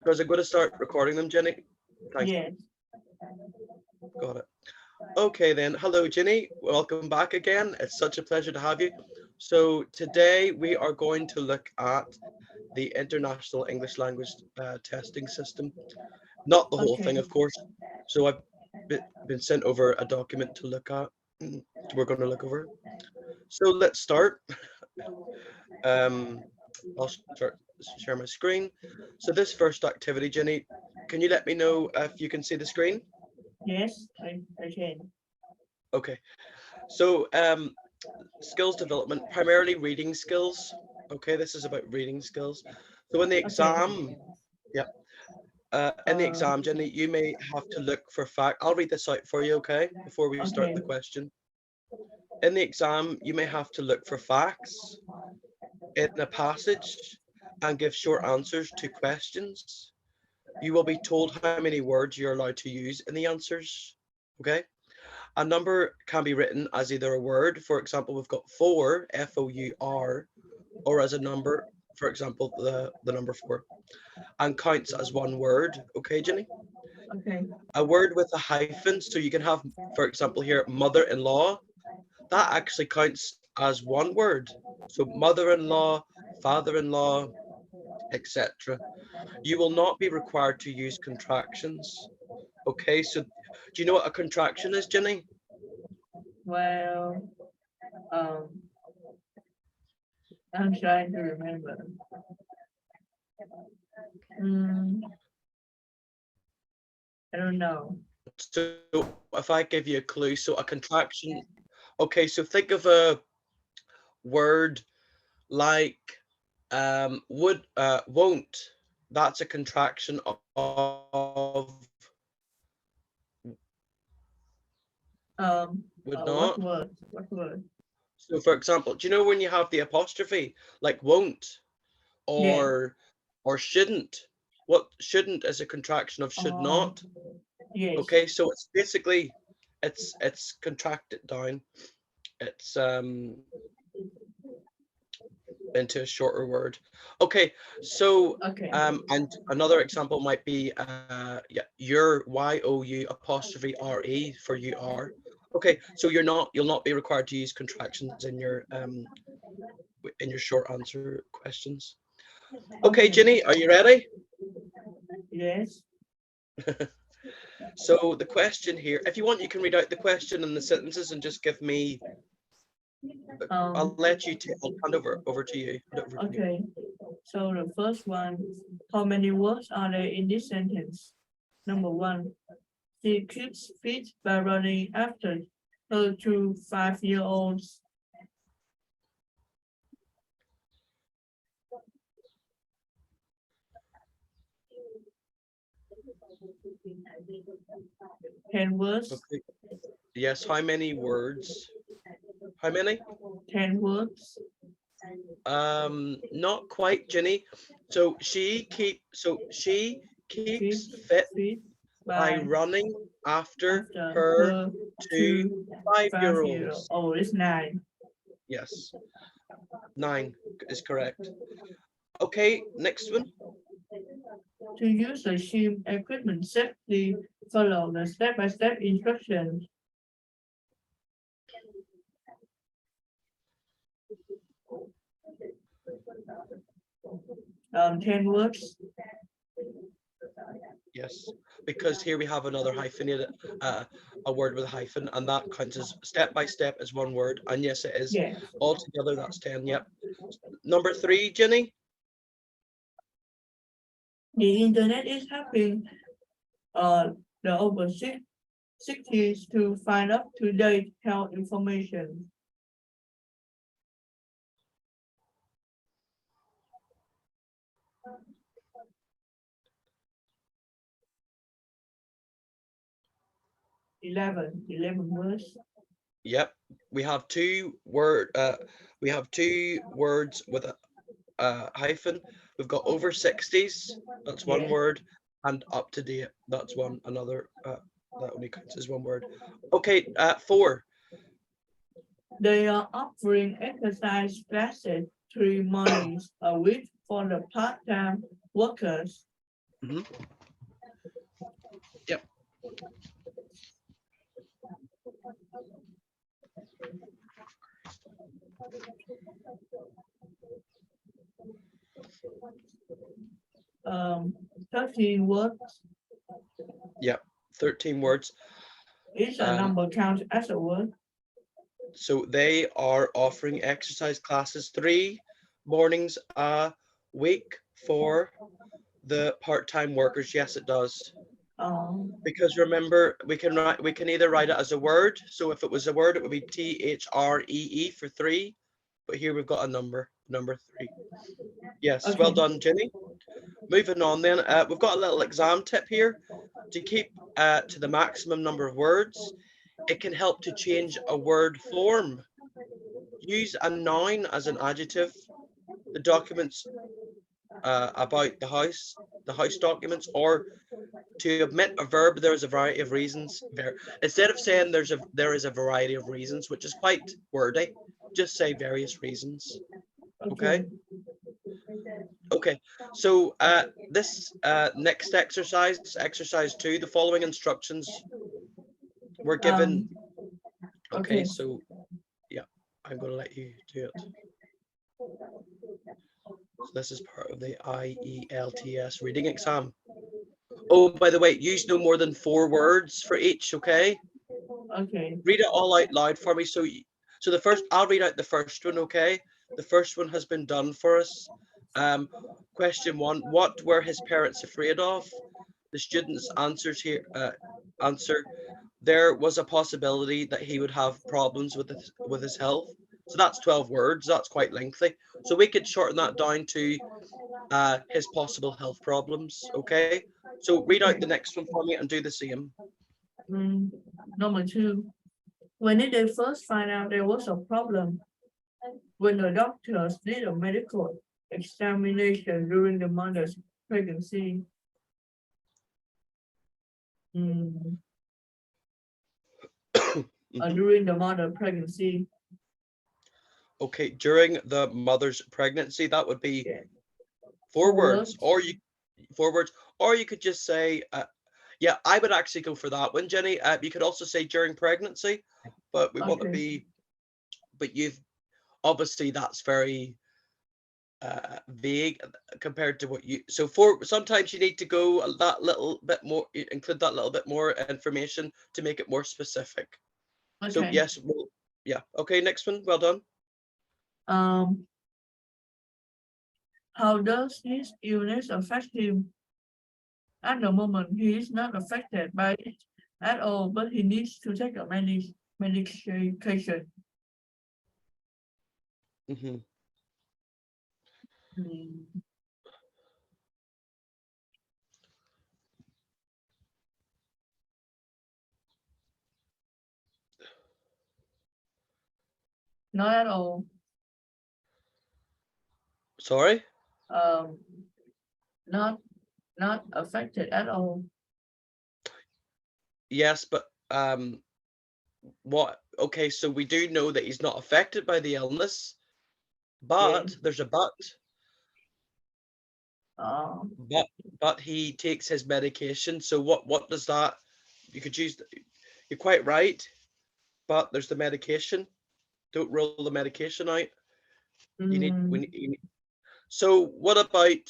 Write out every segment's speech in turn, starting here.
Because I'm going to start recording them, Jenny. Thanks. Yes. Got it. Okay then. Hello, Jinny. Welcome back again. It's such a pleasure to have you. So today we are going to look at the International English Language Testing System. Not the whole thing, Okay. of course. So I've been sent over a document to look at. We're going to look over. So let's start. I'll share my screen. So this first activity, Jenny, can you let me know if you can see the screen? Yes, I can. Okay. So skills development, primarily reading skills. Okay, this is about reading skills. So in the Okay. exam, yeah, in the exam, Jenny, you may have to look for fact. I'll read this out for you, okay, before we start Okay. the question. In the exam, you may have to look for facts in a passage and give short answers to questions. You will be told how many words you're allowed to use in the answers, okay? A number can be written as either a word, for example, we've got four, F-O-U-R, or as a number, for example, the number four, and counts as one word, okay, Jenny? Okay. A word with a hyphen, so you can have, for example, here, mother-in-law, that actually counts as one word. So mother-in-law, father-in-law, etc. You will not be required to use contractions. Okay, so do you know what a contraction is, Jenny? Well, um, I'm trying to remember. Mm, I don't know. So if I give you a clue, so a contraction, okay, so think of a word like would, won't. That's a contraction of would What not. word? What word? So for example, do you know when you have the apostrophe, like won't Yeah. or shouldn't? What shouldn't is a contraction of should Um, not. yes. Okay, so it's basically it's contracted down. It's into a shorter word. Okay, so Okay. and another example might be yeah, your you apostrophe re for you are. Okay, so you'll not be required to use contractions in your short answer questions. Okay, Okay. Jinny, are you ready? Yes. So the question here, if you want, you can read out the question and the sentences and just give me. I'll Um, let you. I'll hand over to you. Hand over to you. okay. So the first one, how many words are there in this sentence? Number one, she keeps fit by running after her 2 5-year-olds. Ten words. Okay. Yes. How many words? How many? 10 words. Not quite, Jinny. So she keeps Keeps fit fit by by running after after her her two 2 5-year-olds. 5-year-old is 9. Yes, 9 is correct. Okay, next one. To use the gym equipment safely, follow the step-by-step instructions. 10 words. Yes, because here we have another hyphenated, a word with a hyphen, and that counts as step by step as one word. And yes, it is. Yes. Altogether, that's 10. Yep. Number 3, Jenny. The internet is helping the over 60s to find up-to-date health information. Eleven words. Yep. We have two words with a hyphen. We've got over 60s. That's one Yeah. word, and up to date. That's one another. That only counts as one word. Okay. 4. They are offering exercise classes 3 mornings a week for the part-time workers. Mhm. Yep. Um, 13 words. Yep. 13 words. Is a Um, number count as a word? so they are offering exercise classes 3 mornings a week for the part-time workers. Yes, it does. Um, Because remember, we can either write it as a word. So if it was a word, it would be THREE for 3. But here we've got a number 3. Yes, well okay. done, Jinny. Moving on then, we've got a little exam tip here. To keep to the maximum number of words, it can help to change a word form. Use a noun as an adjective. The documents about the house documents, or to omit a verb, there is a variety of reasons. Instead of saying there is a variety of reasons, which is quite wordy, just say various reasons. Okay. Okay. Okay. So this next exercise 2, the following instructions were given. Um, Okay. okay. So yeah, I'm going to let you do it. So this is part of the IELTS reading exam. Oh, by the way, use no more than 4 words for each. Okay. Okay. Read it all out loud for me. So the first, I'll read out the first one, okay? The first one has been done for us. Um, question 1, what were his parents afraid of? The student's answers here answer, there was a possibility that he would have problems with his health. So that's 12 words. That's quite lengthy. So we could shorten that down to his possible health problems, okay? So read out Okay. the next one for me and do the same. Mm, number 2. When did they first find out there was a problem? When the doctors did a medical examination during the mother's pregnancy. Mm, Mhm. during the mother pregnancy. Okay, during the mother's pregnancy, that would be Yeah. 4 words, Words. or you 4 words, or you could just say, yeah, I would actually go for that one, Jenny. You could also say during pregnancy, but we want to Okay. be, but you've obviously that's very vague compared to what you. So for sometimes you need to go that little bit more, include that little bit more information to make it more specific. So Okay. yes, well, yeah. Okay, next one. Well done. Um, how does his illness affect him? At the moment, he is not affected by it at all, but he needs to take a medication. Hmm. Mm, not at all. Sorry. Um, not not affected at all. Yes, but what? Okay, so we do know that he's not affected by the illness, Yeah. but there's a but. Um, But but he takes his medication. So what does that? You could use. You're quite right, but there's the medication. Don't rule the medication out. You need mm, so what about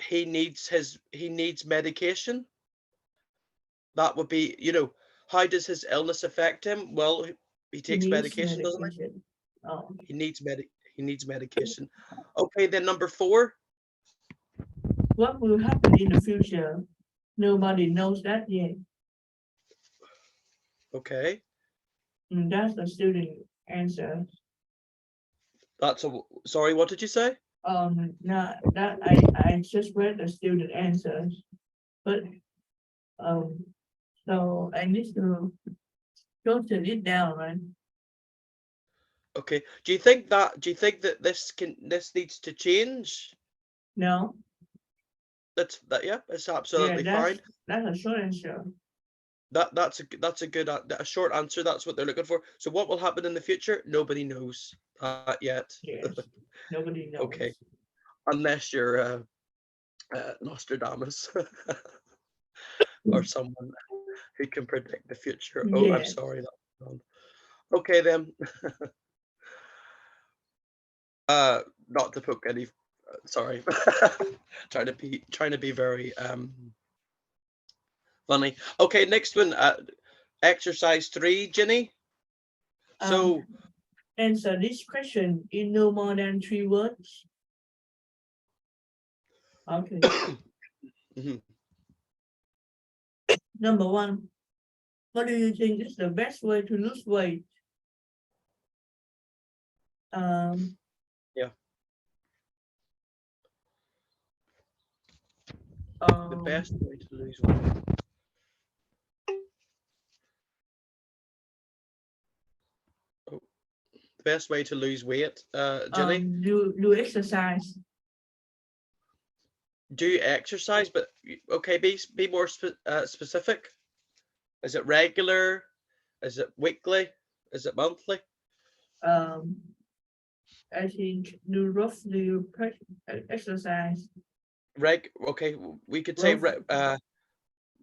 he needs medication? That would be, how does his illness affect him? Well, he he takes needs medication, doesn't medication. he? He needs medication. Okay, then number 4. What will happen in the future? Nobody knows that yet. Okay. That's the student answer. That's a sorry, what did you say? Now that I just read the student answers, but um, so I need to filter it down, right? Okay. Do you think that this needs to change? No, That yeah, it's yeah, absolutely fine. that's a short answer. That's a good a short answer. That's what they're looking for. So what will happen in the future? Nobody knows that yet. Yes, nobody Okay, knows. unless you're Nostradamus or someone who can predict the future. Oh, I'm Yeah. sorry. That's wrong. Okay then. Not to poke any. Sorry. trying to be very funny. Okay, next one. Exercise 3, Jinny. So Answer this question in no more than 3 words. Okay. mhm. Number 1. What do you think is the best way to lose weight? Yeah. The best way to lose weight. Oh, the best way to lose weight, Jinny. Do exercise. Do exercise, but okay, be more specific. Is it regular? Is it weekly? Is it monthly? Um, I think do roughly exercise. Okay, we could say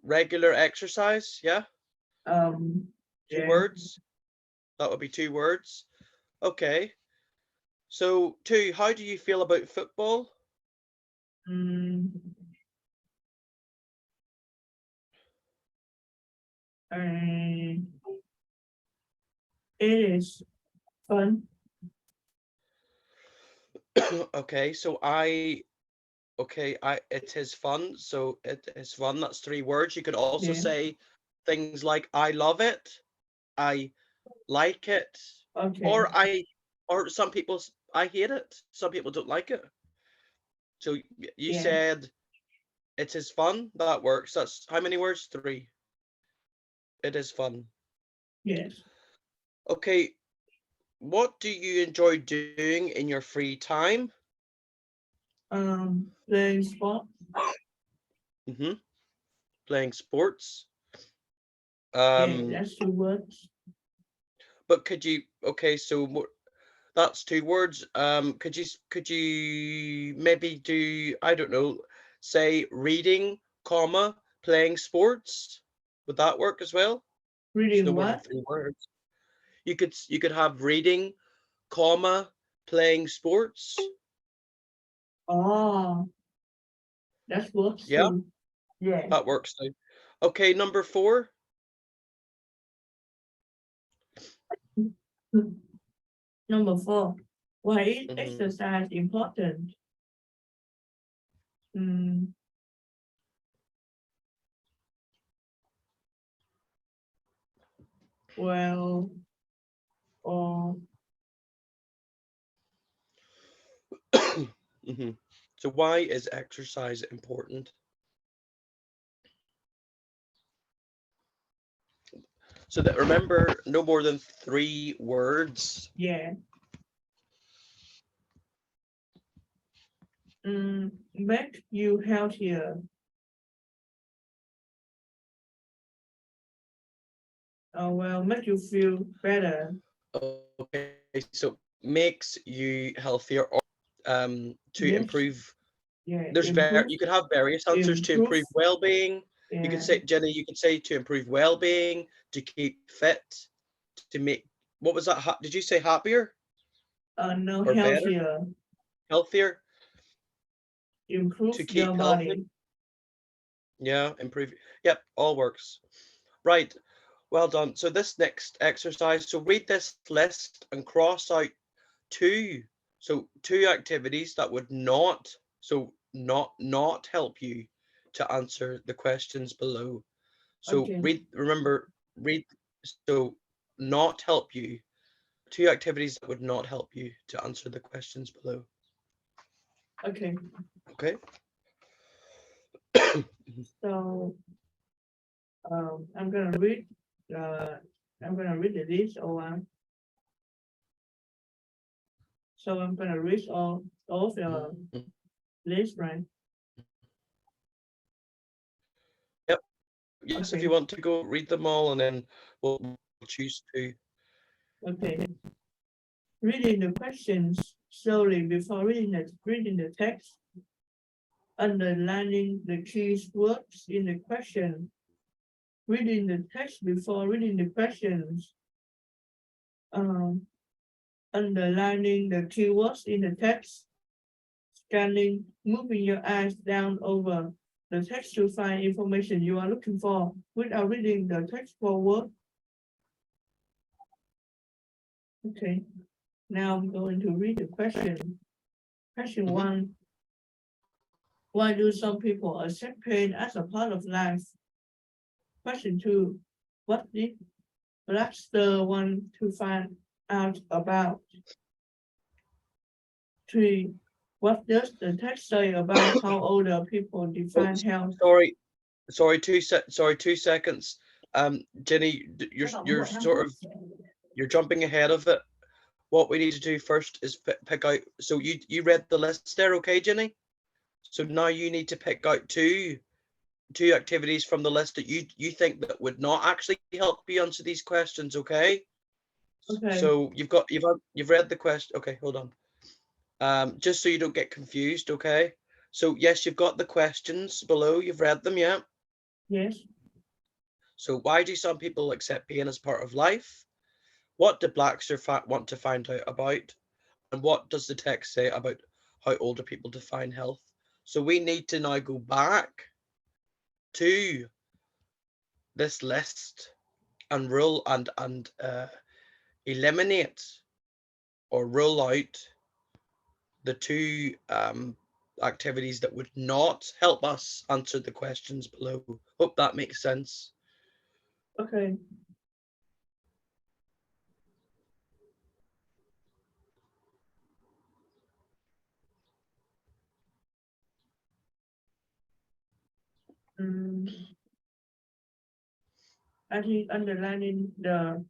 regular exercise. Yeah, two Yeah. words. That would be 2 words. Okay. So, 2, how do you feel about football? Mm, it is fun. Okay, so it is fun. So it is fun. That's 3 words. You could also Yeah. say things like I love it, I like it, Okay. or some people I hate it. Some people don't like it. So you Yeah. said it is fun. That works. That's how many words? 3. It is fun. Yes. Okay, what do you enjoy doing in your free time? Playing sport. hmm Playing sports. Yeah, Um, that's 2 words. but could you? Okay, so that's 2 words. Could you maybe do, I don't know, say reading, comma, playing sports? Would that work as well? It's no Reading more than what? 3 words. You could have reading, comma, playing sports. Oh, that's works Yeah, too. Yeah. that works too. Okay, number 4. Number 4. Why is hmm exercise important? Mm, well, or hmm So why is exercise important? So that, remember, no more than 3 words. yeah. Make you healthier. Well, make you feel better. Okay, so makes you healthier, or to Yes. improve. Yeah. You could have various answers: to Improve. improve well-being. You could Yeah. say, Jenny, you could say to improve well-being, to keep fit, to make, what was that? Did you say happier No, or better, healthier. healthier, Improve to your keep healthy? body. Yeah, improve. Yep, all works. Right. Well done. So this next exercise, so read this list and cross out 2. So 2 activities that would not, so not help you to answer the questions below. So Okay. read, so not help you. 2 activities that would not help you to answer the questions below. Okay. Okay. So I'm gonna read. Uh, I'm gonna read the list or so I'm gonna read all of the Mhm. list, right? Yep. Yes, if Okay. you want to go read them all, and then we'll choose 2. Okay. Reading the questions slowly before reading the text. underlining the key words in the question, reading the text before reading the questions, underlining the keywords in the text, scanning, moving your eyes down over the text to find information you are looking for without reading the text forward. Okay, now I'm going to read the question. Question one. Why do some people accept pain as a part of life? Question two. What did Blackster want to find out about? 3. What does the text say about how older people define health? Sorry, 2 seconds. Jinny, you're jumping ahead of it. What we need to do first is pick out. So you read the list there, okay, Jinny? So now you need to pick out two activities from the list that you think that would not actually help you answer these questions, okay? Okay. So you've read the question. Okay, hold on. Just so you don't get confused, okay? So yes, you've got the questions below. You've read them, yeah? Yes. So why do some people accept pain as part of life? What do Blackster want to find out about? And what does the text say about how older people define health? So we need to now go back to this list and rule and eliminate or rule out the two activities that would not help us answer the questions below. Hope that makes sense. Okay. I think underlining the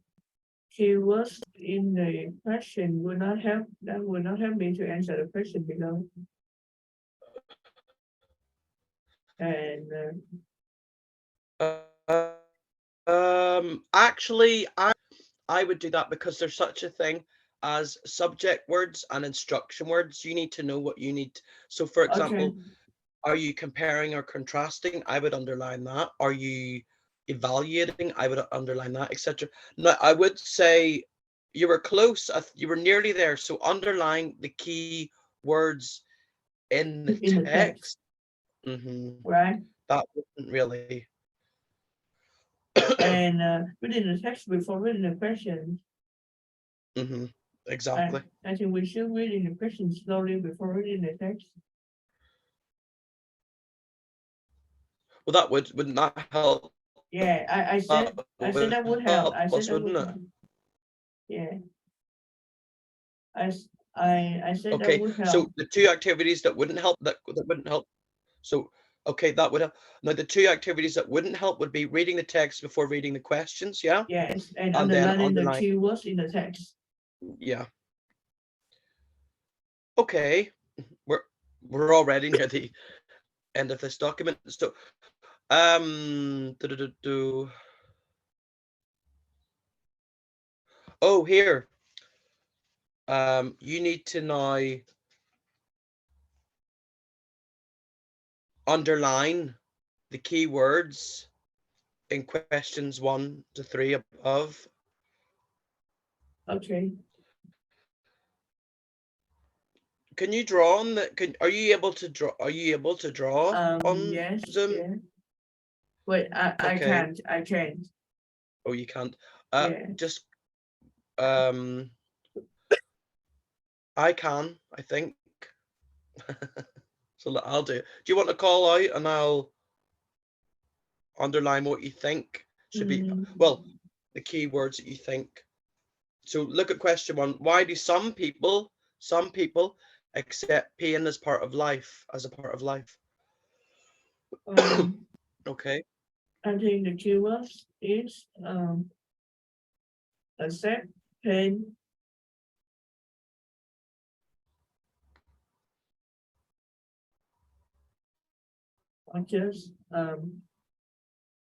keywords in the question will not help. That will not help me to answer the question below. And actually, I would do that because there's such a thing as subject words and instruction words. You need to know what you need. So, for example, are you comparing or contrasting? I would underline that. Are you evaluating? I would underline that, etc. Now, I would say you were close. You were nearly there. So underline the key words in the text. Right. That wouldn't really. And reading the text before reading the questions. Exactly. I think we should read the questions slowly before reading the text. Well, that wouldn't that help? Yeah, I said that would help. I said that would help. Yeah. I said okay, that would help. so the two activities that wouldn't help, that wouldn't help. So, okay, that would help. Now, the two activities that wouldn't help would be reading the text before reading the questions, yeah? Yes, and underlining the keywords in the text. Yeah. Okay, we're already near the end of this document. So, oh, here. You need to now underline the key words in questions 1 to 3 above. Okay. Can you draw on that? Are you able to draw? Are you able to draw on yes, Zoom? Yeah. Wait, I can't. I can't. Oh, you can't. Just I can. I think. So I'll do it. Do you want to call out and I'll underline what you think should be? Well, the key words that you think. So look at question 1. Why do some people accept pain as part of life, Okay. I think the keyword is accept pain. Or just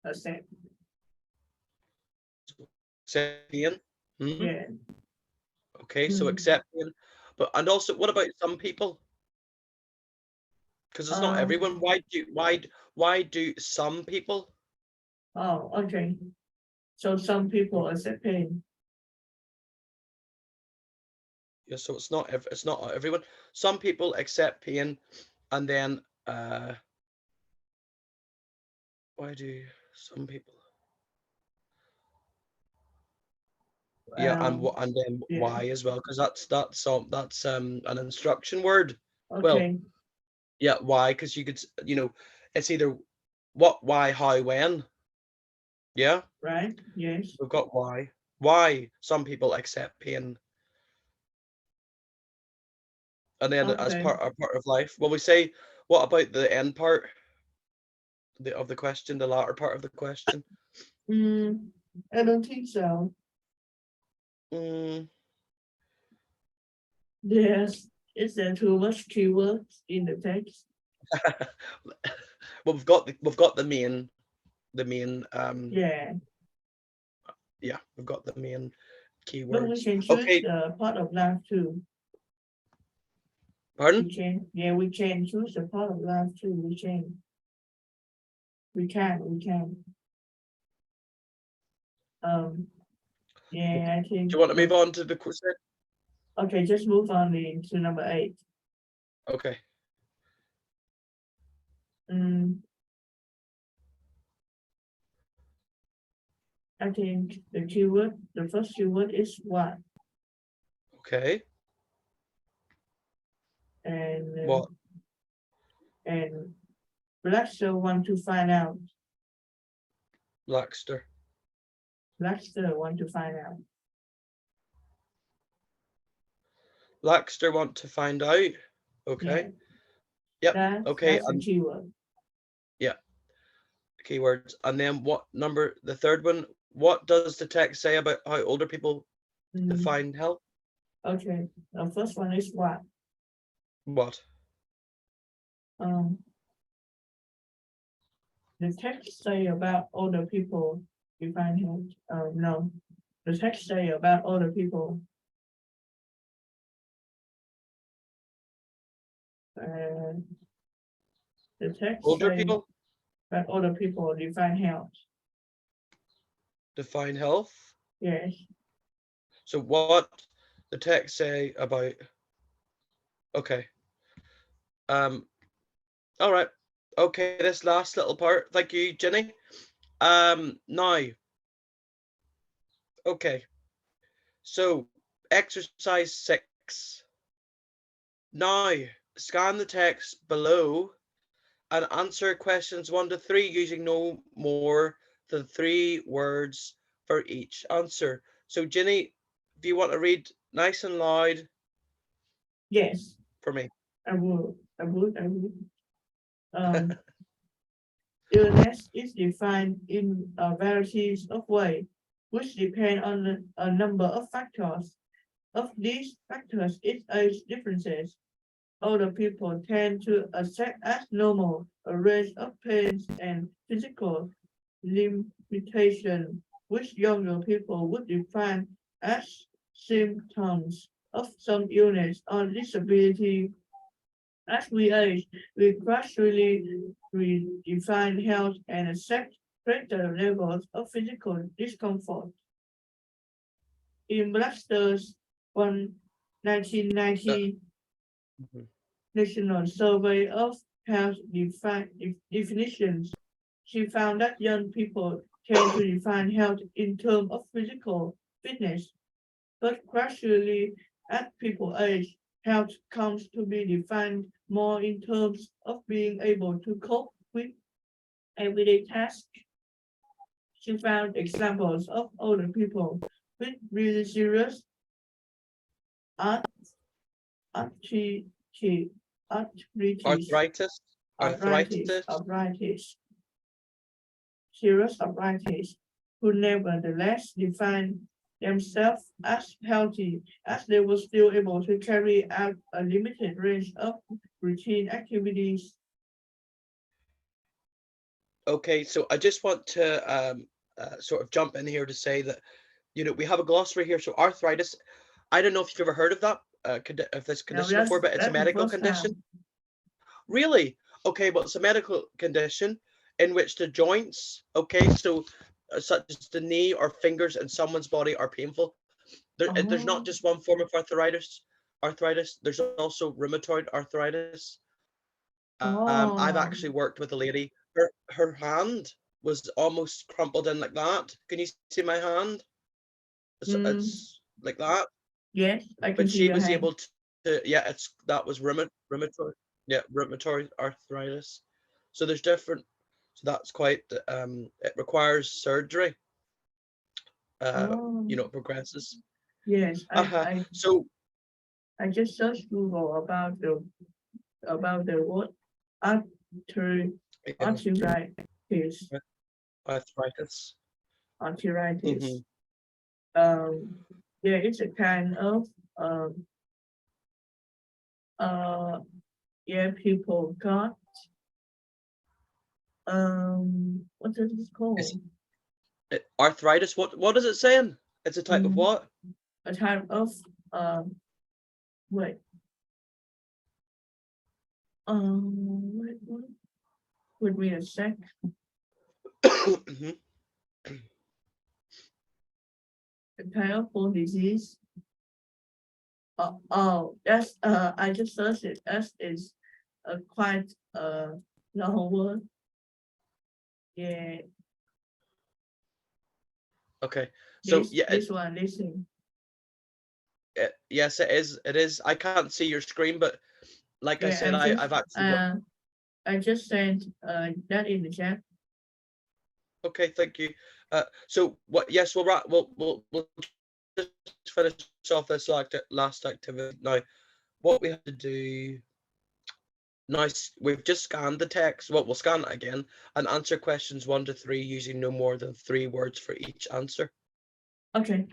accept. Accept pain. Yeah. Okay, so accept pain. But and also, what about some people? Because it's not everyone. Why do some people? Oh, okay. So some people accept pain. Yeah, so it's not everyone. Some people accept pain, and then why do some people? Yeah, and then Yeah. why as well? Because that's an instruction word. Well, Okay. yeah, why? Because you could it's either what, why, how, when. Yeah, Right. Yes. we've got why. Why some people accept pain, and then as Okay. part of life. Well, we say, what about the end part of the question, the latter part of the question? I don't think so. Mm, Is there too much keywords in the text? well, we've got the main Yeah. yeah, we've got the main But we keywords. can choose Okay, the part of life too. pardon? We can choose the part of life too. We can. Yeah, I Do think. you want to move on to the question? Okay, just move on to number 8. Okay. I think the first keyword is what, Okay. and What? and Blackster want to find out. Blackster. Blackster want to find out. Blackster want to find out. Okay. Yeah, Yep. Okay. that's the keyword. Yeah. Keywords. And then what number? The third one. What does the text say about how older people define health? Okay, the first one is what. What? Um, the text say about older people define health. No, the text say about older people. The text Older say people that older people define health. define health. Yes. So what the text say about? Okay. All right. Okay. This last little part. Thank you, Jinny. Now. Okay. So exercise 6. Now scan the text below and answer questions 1 to 3 using no more than 3 words for each answer. So Jinny, if you want to read nice and loud. Yes. For me. I would. Illness is defined in varieties of ways, which depend on a number of factors. Of these factors, its age differences. Older people tend to accept as normal a range of pains and physical limitation, which younger people would define as symptoms of some illness or disability. As we age, we gradually redefine health and accept greater levels of physical discomfort. In Blackster's 1990 National Survey of Health Definitions, she found that young people tend to define health in terms of physical fitness, but gradually, as people age, health comes to be defined more in terms of being able to cope with everyday tasks. She found examples of older people with really serious art, arthritis, Arthritis. Arthritis. Serious arthritis, who nevertheless define themselves as healthy, as they were still able to carry out a limited range of routine activities. Okay, so I just want to sort of jump in here to say that, we have a glossary here. So arthritis, I don't know if you've ever heard of that, of this condition before, but it's a medical condition. Really? Okay, well, it's a medical condition in which the joints, okay, so such as the knee or fingers in someone's body are painful. There's not Oh, just one form of arthritis. There's also rheumatoid arthritis. I've actually oh, worked with a lady. Her hand was almost crumpled in like that. Can you see my hand? mm, It's like that. yes, I can But see she your was hand. able to, yeah, that was rheumatoid, yeah, rheumatoid arthritis. So there's different. So that's quite. It requires surgery. Oh, It progresses. yes, So I just searched Google about the word arthur yeah, arthritis arthritis. arthritis. Hmm. Um, yeah, it's a kind of um uh yeah people got what is it Is called? arthritis? What is it saying? It's a type of Mm, what? a type of wait wait me a sec. Mhm. A kind of bone disease. Oh, that's I just searched it. That is a quite long word. Yeah, Okay. So this yeah, this one, listen. yes, it is. It is. I can't see your screen, but like I Yeah, said, I've actually worked. I just sent that in the chat. Okay, thank you. So what? Yes, we'll just finish off this last activity now. What we have to do now, we've just scanned the text. Well, we'll scan it again and answer questions 1 to 3 using no more than 3 words for each answer. Okay.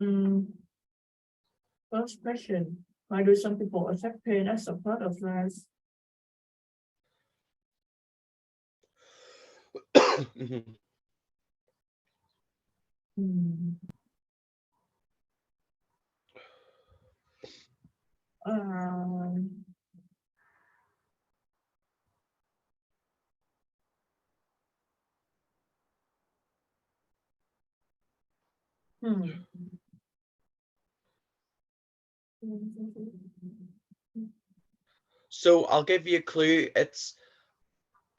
Mm, first question. Why do some people accept pain as a part of life? Mhm. Hmm. Um, hmm. So I'll give you a clue. It's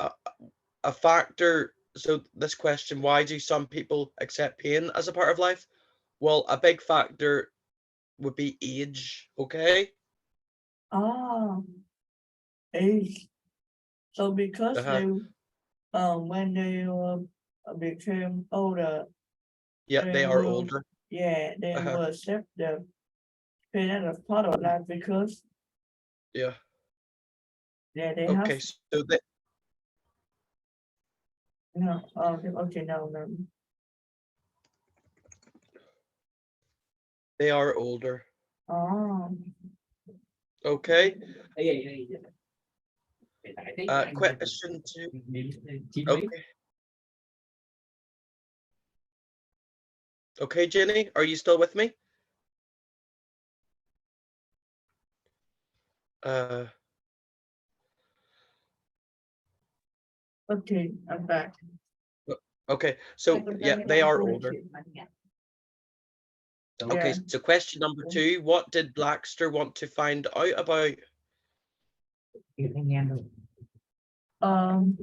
a, a factor. So this question, why do some people accept pain as a part of life? Well, a big factor would be age. Okay. Ah, age. So because Uh-huh. they when they became older, Yeah, they they are will older. yeah they Uh-huh. will accept the pain as a part of life because Yeah. yeah they have Okay. So no okay no. they are older. Oh. Okay. Yeah. Question 2. Okay. Okay, Jenny, are you still with me? Uh, Okay, I'm back. okay. So yeah, they are older. Okay. Yeah. So question number 2, what did Blackster want to find out about? Um,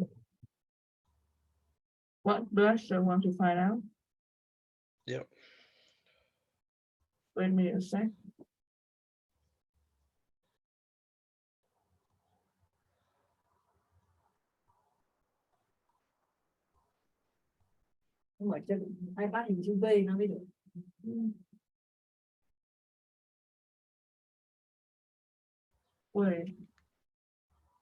what do I still want to find out? Yeah. Wait me a sec. Đúng rồi, chứ hai bác hình chữ V nó mới được. Wait,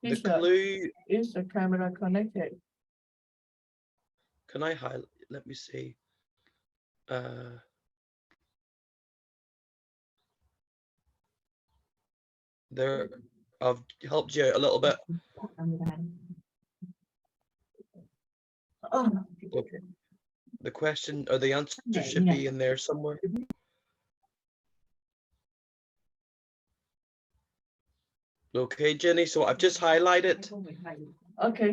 The teacher, clue, is the camera connected? can I highlight? Let me see. There, I've helped you out a little bit. Oh, Okay. The question or the answer Nhảy should nhỉ? be in there somewhere. Okay, Jinny, so I've just highlighted Okay.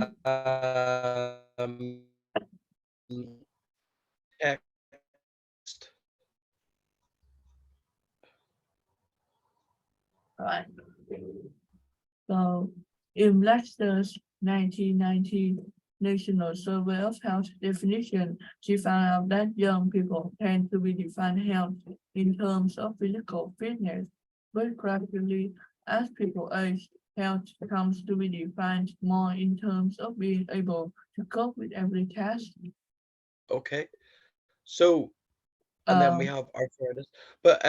text. Right. So in Leicester's 1990 National Survey of Health definition, she found out that young people tend to be defined health in terms of physical fitness, but gradually, as people age, health comes to be defined more in terms of being able to cope with every task. Okay, so and then we have arthritis, but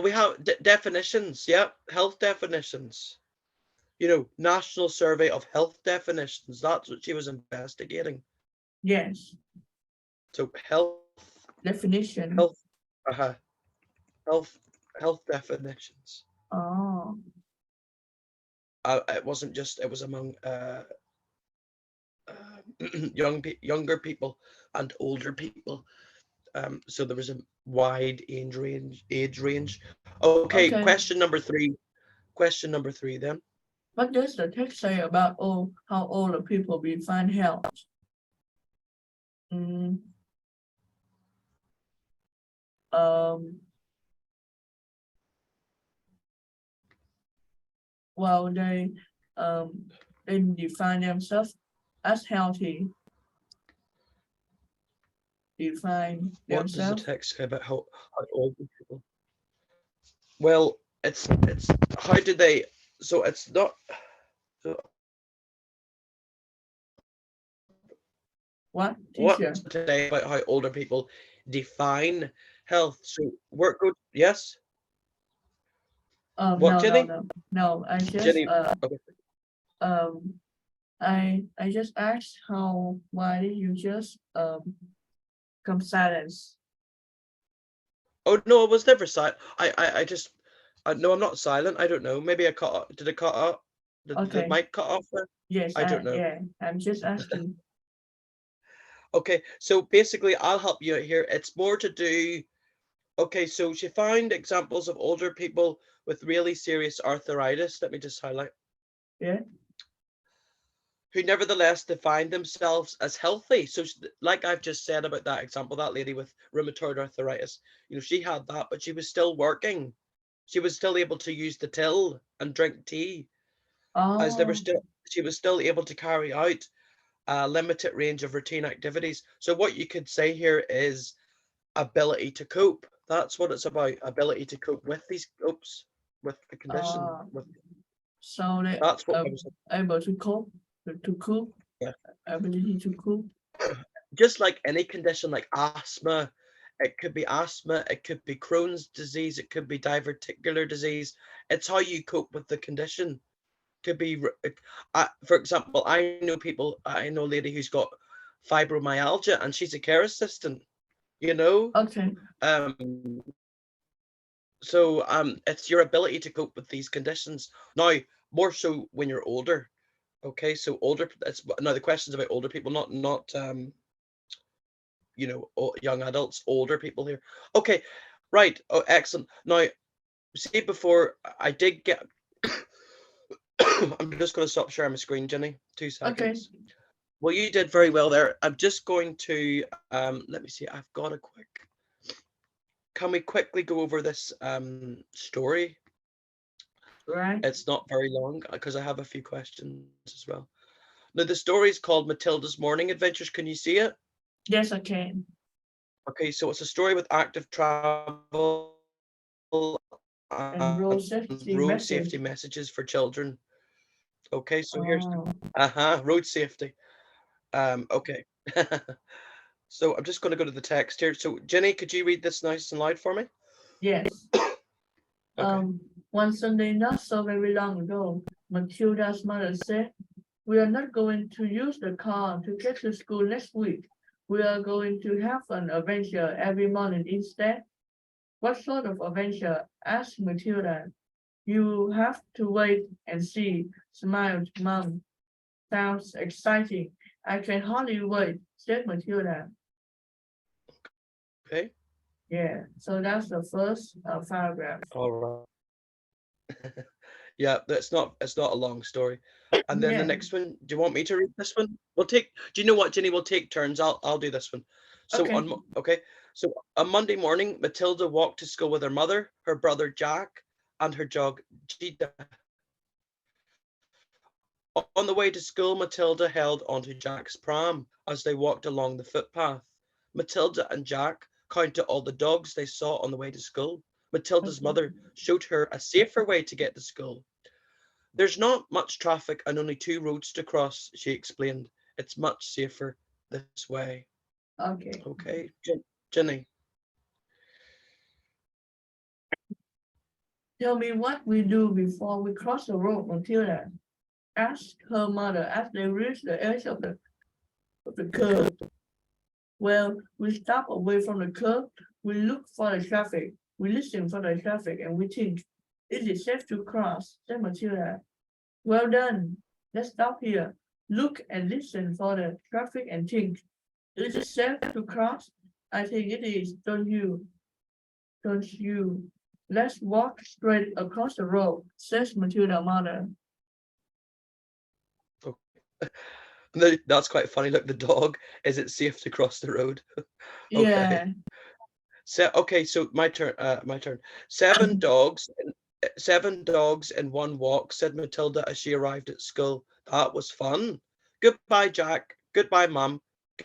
we have definitions, yeah, health definitions. You know, National Survey of Health definitions. That's what she was investigating. Yes, So health, definition. health, uh-huh, health definitions. Oh, It wasn't just, it was among younger people and older people. So there was a wide age range. Okay, okay. question number three. Question number three then. What does the text say about how older people define health? Mm, um, well, they define themselves as healthy. Define What does the themselves. text say about how old people? Well, it's how did they? So it's not. So What, what teacher? today about how older people define health? So work good. Yes. What, No, Jenny? no. I just Jenny. Okay. um I just asked why did you just come silence? Oh no, it was never silent. I just. No, I'm not silent. I don't know. Maybe I cut. Did it cut off? Did the Okay. mic cut off there? Yes, I don't know. yeah. I'm just asking. Okay, so basically, I'll help you out here. It's more to do. Okay, so she found examples of older people with really serious arthritis. Let me just highlight. Yeah. Who nevertheless defined themselves as healthy. So, like I've just said about that example, that lady with rheumatoid arthritis, you know, she had that, but she was still working. She was still able to use the till and drink tea, as they were Oh. still. She was still able to carry out a limited range of routine activities. So, what you could say here is ability to cope. That's what it's about. Ability to cope with these with the condition. With So they that's what I was. able to cope, to cope, Yeah. ability to cope. Just like any condition, like asthma, it could be asthma, it could be Crohn's disease, it could be diverticular disease. It's how you cope with the condition. Could be, for example, I know a lady who's got fibromyalgia, and she's a care assistant. You know, Okay. So it's your ability to cope with these conditions. Now, more so when you're older. Okay, so older. That's now the questions about older people, not you know, young adults, older people here. Okay, right. Oh, excellent. Now, see, before I did get. I'm just going to stop sharing my screen, Jenny. 2 Okay. seconds. Well, you did very well there. I'm just going to let me see. I've got a quick. Can we quickly go over this story? Right. It's not very long because I have a few questions as well. Now, the story is called Matilda's Morning Adventures. Can you see it? Yes, I can. Okay, so it's a story with active travel And and road safety road message. safety messages for children. Okay, so here's Oh. road safety. Okay. So I'm just going to go to the text here. So Jenny, could you read this nice and loud for me? Yes. Okay. One Sunday not so very long ago, Matilda's mother said, "We are not going to use the car to get to school next week. We are going to have an adventure every morning instead." "What sort of adventure?" asked Matilda. "You have to wait and see," smiled Mom. "Sounds exciting. I can hardly wait," said Matilda. Okay. Yeah, so that's the first paragraph. All right. Yeah, it's not a long story. And then the Yeah. next one, do you want me to read this one? Do you know what, Jinny? We'll take turns. I'll do this one. So Okay. okay. So on Monday morning, Matilda walked to school with her mother, her brother Jack, and her dog Gita. On the way to school, Matilda held onto Jack's pram as they walked along the footpath. Matilda and Jack counted all the dogs they saw on the way to school. Matilda's Okay. mother showed her a safer way to get to school. There's not much traffic and only two roads to cross, she explained. It's much safer this way. Okay. Okay, Jenny. Tell me what we do before we cross the road, Matilda asked her mother as they reached the edge of the curve. Well, we stop away from the curb, we look for the traffic, we listen for the traffic, and we think, is it safe to cross? Said Matilda. Well done. Let's stop here. Look and listen for the traffic and think, is it safe to cross? I think it is, don't you? Don't you? Let's walk straight across the road, says Matilda's mother. That's quite funny. Look, the dog. Is it safe to cross the road? Okay. Yeah. So my turn. My turn. Seven dogs. Seven dogs in one walk, said Matilda as she arrived at school. That was fun. Goodbye, Jack. Goodbye, Mum.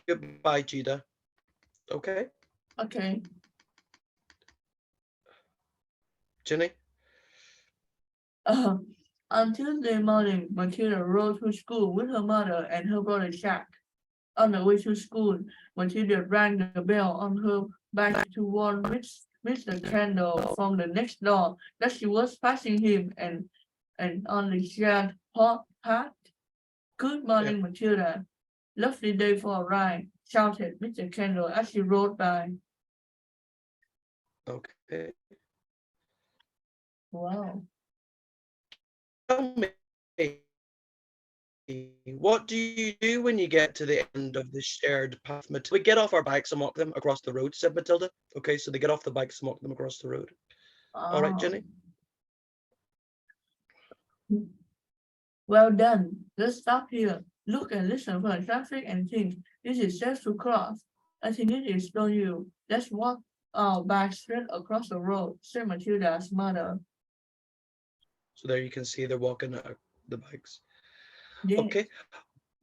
Goodbye, Judah. Okay, Okay. Jenny. Uh, on Tuesday morning, Matilda rode to school with her mother and her brother Jack. On the way to school, Matilda rang the bell on her back to warn Mr. Kendall from the next door that she was passing him and on the shared path. Good Yeah. morning, Matilda. Lovely day for a ride, shouted Mr. Kendall as she rode by. Okay. Wow. Tell me, what do you do when you get to the end of the shared path? We get off our bikes and walk them across the road, said Matilda. Okay, so they get off the bikes and walk them across the road. All right, Oh, Jenny. well done. Let's stop here. Look and listen for the traffic and think, this is safe to cross. I think it is, don't you? Let's walk back straight across the road, said Matilda's mother. So there you can see they're walking the bikes. Yeah. Okay.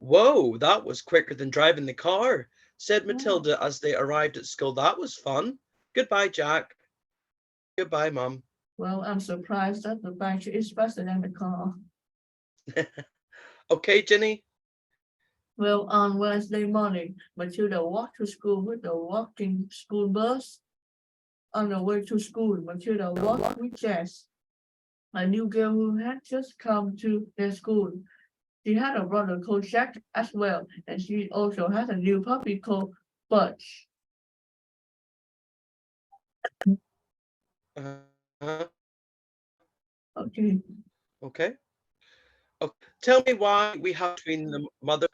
Whoa, that was quicker than driving the car, said Oh, Matilda as they arrived at school. That was fun. Goodbye, Jack. Goodbye, Mum. well, I'm surprised that the bike is faster than the car. Okay, Jenny. Well, on Wednesday morning, Matilda walked to school with the walking school bus. On the way to school, Matilda walked with Jess, a new girl who had just come to their school. She had a brother called Jack as well, and she also had a new puppy called Butch. Uh, Okay. okay. Oh, tell me why we have between the mother.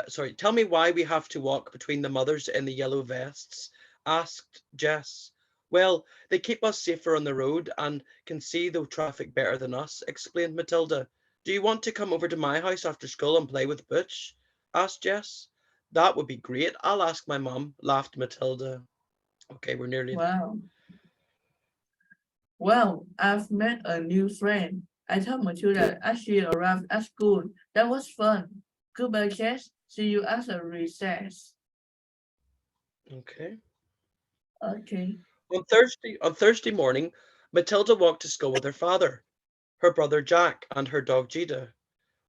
Sorry. Tell me why we have to walk between the mothers in the yellow vests, asked Jess. Well, they keep us safer on the road and can see the traffic better than us, explained Matilda. Do you want to come over to my house after school and play with Butch? Asked Jess. That would be great. I'll ask my mum, laughed Matilda. Okay, we're nearly there. Wow. Well, I've met a new friend. I told Matilda as she arrived at school. That was fun. Goodbye, Jess. See you at the recess. Okay. Okay. On Thursday morning, Matilda walked to school with her father, her brother Jack, and her dog Gita.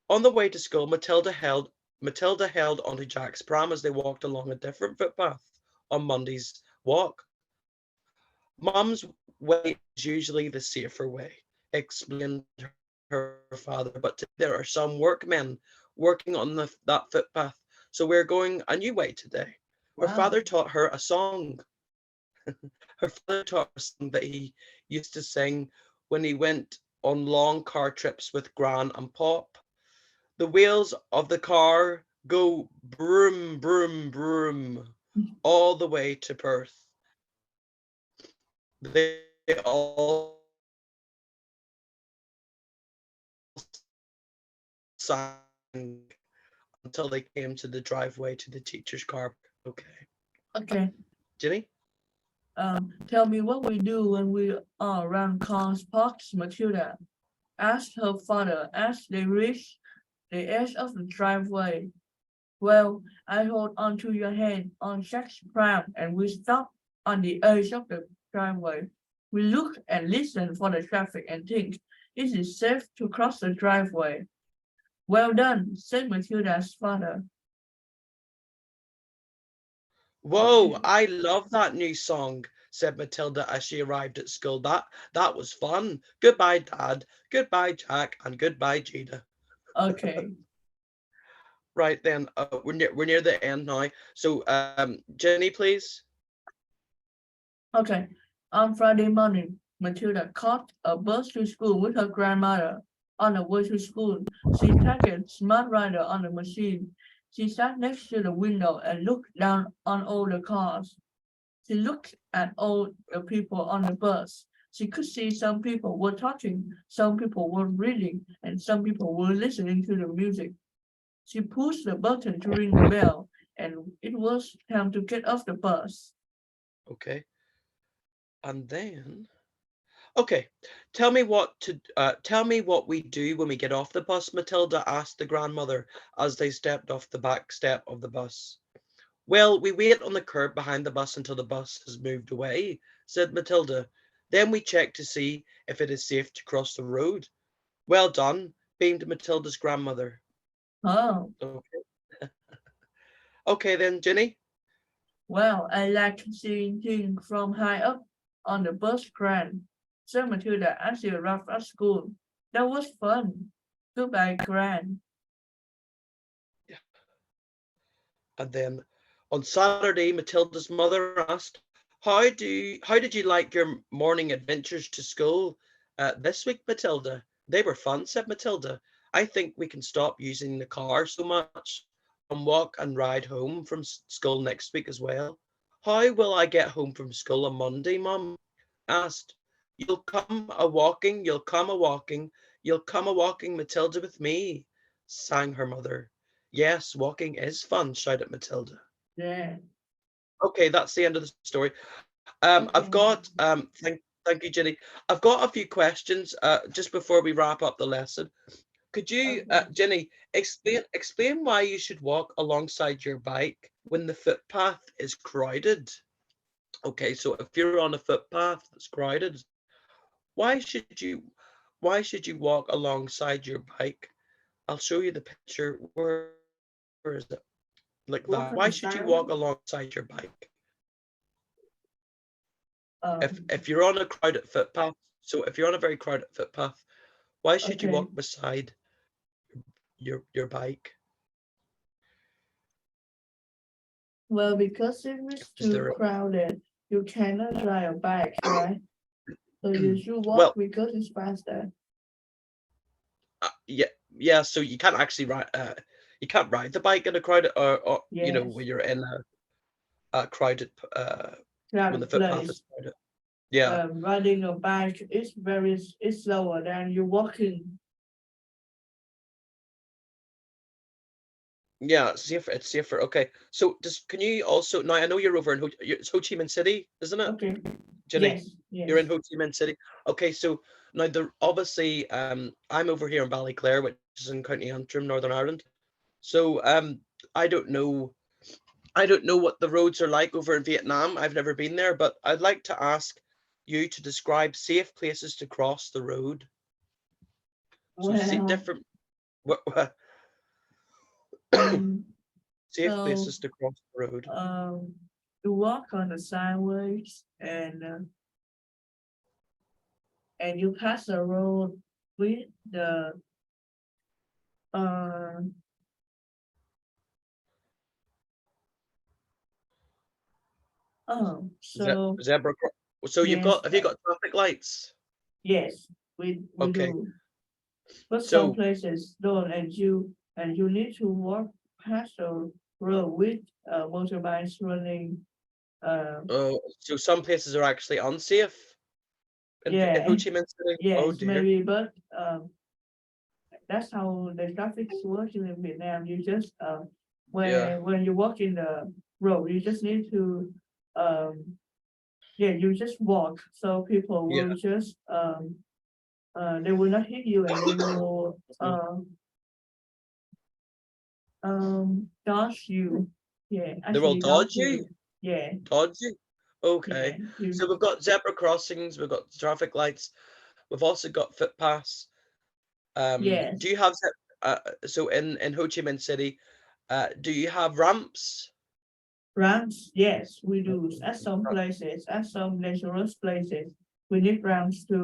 On the way to school, Matilda held onto Jack's pram as they walked along a different footpath on Monday's walk. Mum's way is usually the safer way, explained her father, but today there are some workmen working on that footpath, so we're going a new way today. Her Wow. father taught her a song. Her father taught her a song that he used to sing when he went on long car trips with Gran and Pop. The wheels of the car go broom, broom, broom all the way to Perth. They all sang until they came to the driveway to the teacher's car. Okay. Okay. Jinny? Tell me what we do when we are around cars parks, Matilda asked her father as they reached the edge of the driveway. Well, I hold onto your hand on Jack's pram and we stop on the edge of the driveway. We look and listen for the traffic and think, is it safe to cross the driveway? Well done, said Matilda's father. Whoa, I love that new song, said Matilda as she arrived at school. That was fun. Goodbye, Dad. Goodbye, Jack. And goodbye, Gina. Okay. Right then, we're near the end now. So, Jenny, please. Okay. On Friday morning, Matilda caught a bus to school with her grandmother. On the way to school, she tagged Smart Rider on the machine. She sat next to the window and looked down on all the cars. She looked at all the people on the bus. She could see some people were talking, some people were reading, and some people were listening to the music. She pushed the button to ring the bell, and it was time to get off the bus. Okay. And then, okay, tell me what we do when we get off the bus, Matilda asked the grandmother as they stepped off the back step of the bus. Well, we wait on the curb behind the bus until the bus has moved away, said Matilda. Then we check to see if it is safe to cross the road. Well done, beamed Matilda's grandmother. Oh, Okay. Okay then, Jenny. well, I like seeing things from high up on the bus Gran, said Matilda as she arrived at school. That was fun. Goodbye, Gran. And then on Saturday, Matilda's mother asked, how did you like your morning adventures to school this week, Matilda? They were fun, said Matilda. I think we can stop using the car so much and walk and ride home from school next week as well. How will I get home from school on Monday, Mum asked. You'll come a walking, you'll come a walking, you'll come a walking, Matilda, with me, sang her mother. Yes, walking is fun, shouted Matilda. Yeah. Okay, that's the end of the story. I've Okay. got thank you, Jenny. I've got a few questions just before we wrap up the lesson. Could you, Okay. Jenny, explain why you should walk alongside your bike when the footpath is crowded? Okay, so if you're on a footpath that's crowded, why should you walk alongside your bike? I'll show you the picture. Where is it? Like Walk that. on Why the should you side. walk alongside your bike? Um, If you're on a crowded footpath, so if you're on a very crowded footpath, why should you okay. walk beside your bike? Well, because if it's Is too there crowded, you cannot ride a bike, right? So you should walk well, because it's faster. yeah, so you can't actually you can't ride the bike in a crowded or Yes. when you're in a crowded when the Crowded footpath is place. crowded. Yeah. Riding a bike is it's slower than you walking. Yeah, it's safer. It's safer. Okay. So just can you also now I know you're over in it's Ho Chi Minh City, isn't it, Okay. Jenny? Yes. You're in Yes. Ho Chi Minh City. Okay, so now the obviously I'm over here in Ballyclare, which is in County Antrim, Northern Ireland. So I don't know what the roads are like over in Vietnam. I've never been there, but I'd like to ask you to describe safe places to cross the road. So see Well, different um, safe so places to cross the road. um, you walk on the sideways and you pass the road with the uh so Zebra. So yes, have you got traffic lights? yes, we Okay. do. But some So places don't, and you need to walk past the road with motorbikes running. so some places are actually unsafe in Ho Yeah, Chi Minh City. Oh yes, dear. maybe, but that's how the traffic works in Vietnam. You just Yeah. when you walk in the road, you just need to you just walk. So people Yeah. will just they will not hit you, and they will dodge you. Yeah, They will actually dodge you? Yeah, Dodge you? Okay. yeah. So we've got zebra crossings, we've got traffic lights, we've also got footpaths. Yes. Do you have so in Ho Chi Minh City, do you have ramps? Ramps, yes, we do. At some places, at some dangerous places, we need ramps to